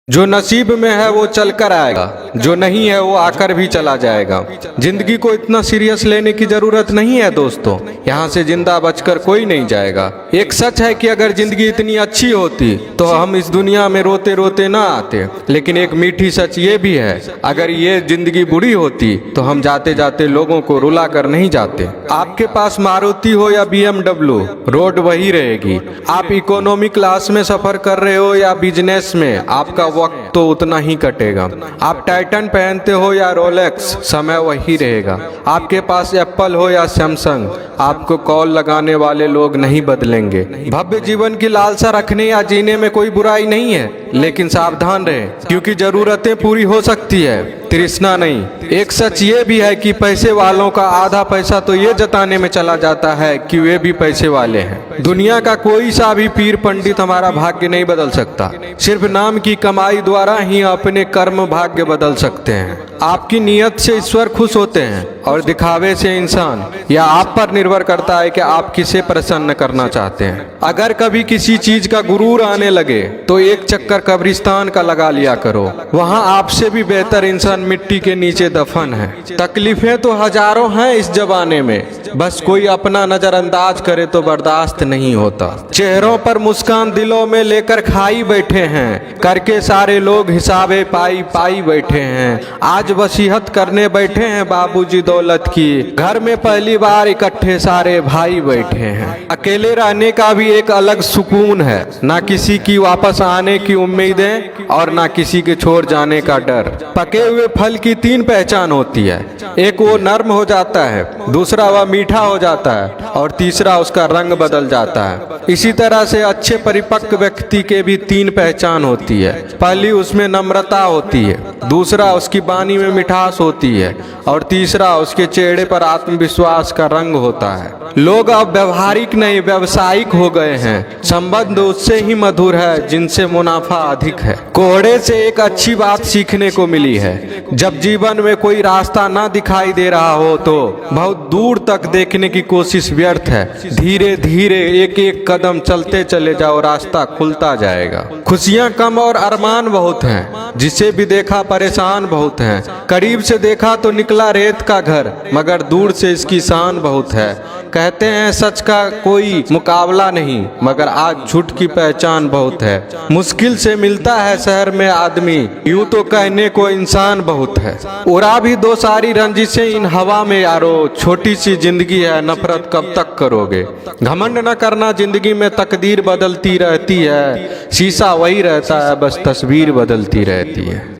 जो नसीब में है वो चल कर आएगा, जो नहीं है वो आकर भी चला जाएगा। जिंदगी को इतना सीरियस लेने की जरूरत नहीं है दोस्तों, यहाँ से जिंदा बचकर कोई नहीं जाएगा। एक सच है कि अगर जिंदगी इतनी अच्छी होती तो हम इस दुनिया में रोते रोते ना आते, लेकिन एक मीठी सच ये भी है, अगर ये जिंदगी बुरी होती तो हम जाते जाते लोगों को रुला कर नहीं जाते। आपके पास मारुति हो या BMW, रोड वही रहेगी। आप इकोनॉमी क्लास में सफर कर रहे हो या बिजनेस में, आपका वक्त तो उतना ही कटेगा। आप टाइटन पहनते हो या रोलेक्स, समय वही रहेगा। आपके पास एप्पल हो या सैमसंग, आपको कॉल लगाने वाले लोग नहीं बदलेंगे। भव्य जीवन की लालसा रखने या जीने में कोई बुराई नहीं है, लेकिन सावधान रहे क्योंकि जरूरतें पूरी हो सकती है, तृष्णा नहीं। एक सच ये भी है कि पैसे वालों का आधा पैसा तो ये जताने में चला जाता है कि वे भी पैसे वाले हैं। दुनिया का कोई सा भी पीर पंडित हमारा भाग्य नहीं बदल सकता, सिर्फ नाम की कमाई द्वारा ही अपने कर्म भाग्य बदल सकते हैं। आपकी नीयत से ईश्वर खुश होते हैं और दिखावे से इंसान। यह आप पर निर्भर करता है कि आप किसे प्रसन्न करना चाहते हैं। अगर कभी किसी चीज का गुरूर आने लगे तो एक चक्कर कब्रिस्तान का लगा लिया करो, वहाँ आपसे भी बेहतर इंसान मिट्टी के नीचे दफन है। तकलीफें तो हजारों हैं इस जमाने में, बस कोई अपना नजरअंदाज करे तो बर्दाश्त नहीं होता। चेहरों पर मुस्कान दिलों में लेकर खाई बैठे हैं, करके सारे लोग हिसाबे पाई पाई बैठे हैं। आज वसीयत करने बैठे हैं बाबूजी दौलत की, घर में पहली बार इकट्ठे सारे भाई बैठे हैं। अकेले रहने का भी एक अलग सुकून है, ना किसी की वापस आने की उम्मीदें और ना किसी के छोड़ जाने का डर। पके हुए फल की तीन पहचान होती है, एक वो नर्म हो जाता है, दूसरा वह मीठा हो जाता है और तीसरा उसका रंग बदल जाता है। इसी तरह से अच्छे परिपक्व व्यक्ति के भी तीन पहचान होती है। पहली उसमें नम्रता होती है, दूसरा उसकी वाणी में मिठास होती है और तीसरा उसके चेहरे पर आत्मविश्वास का रंग होता है। लोग अब व्यवहारिक नहीं व्यावसायिक हो गए हैं। संबंध उससे ही मधुर है जिनसे मुनाफा अधिक है। कोहड़े से एक अच्छी बात सीखने को मिली है, जब जीवन में कोई रास्ता ना दिखाई दे रहा हो तो बहुत दूर तक देखने की कोशिश व्यर्थ है। धीरे धीरे एक एक कदम चलते चले जाओ, रास्ता खुलता जाएगा। खुशियां कम और अरमान बहुत हैं, जिसे भी देखा परेशान बहुत हैं। करीब से देखा तो निकला रेत का घर, मगर दूर से इसकी शान बहुत है। कहते हैं सच का कोई मुकाबला नहीं, मगर आज झूठ की पहचान बहुत है। मुश्किल से मिलता है शहर में आदमी, यूं तो कहने को इंसान बहुत है। उड़ा भी दो सारी रंजिशें इन हवा में यारो, छोटी सी जिंदगी है नफरत कब तक करोगे। घमंड न करना, जिंदगी में तकदीर बदलती रहती है, शीशा वही रहता है बस तस्वीर बदलती रहती है।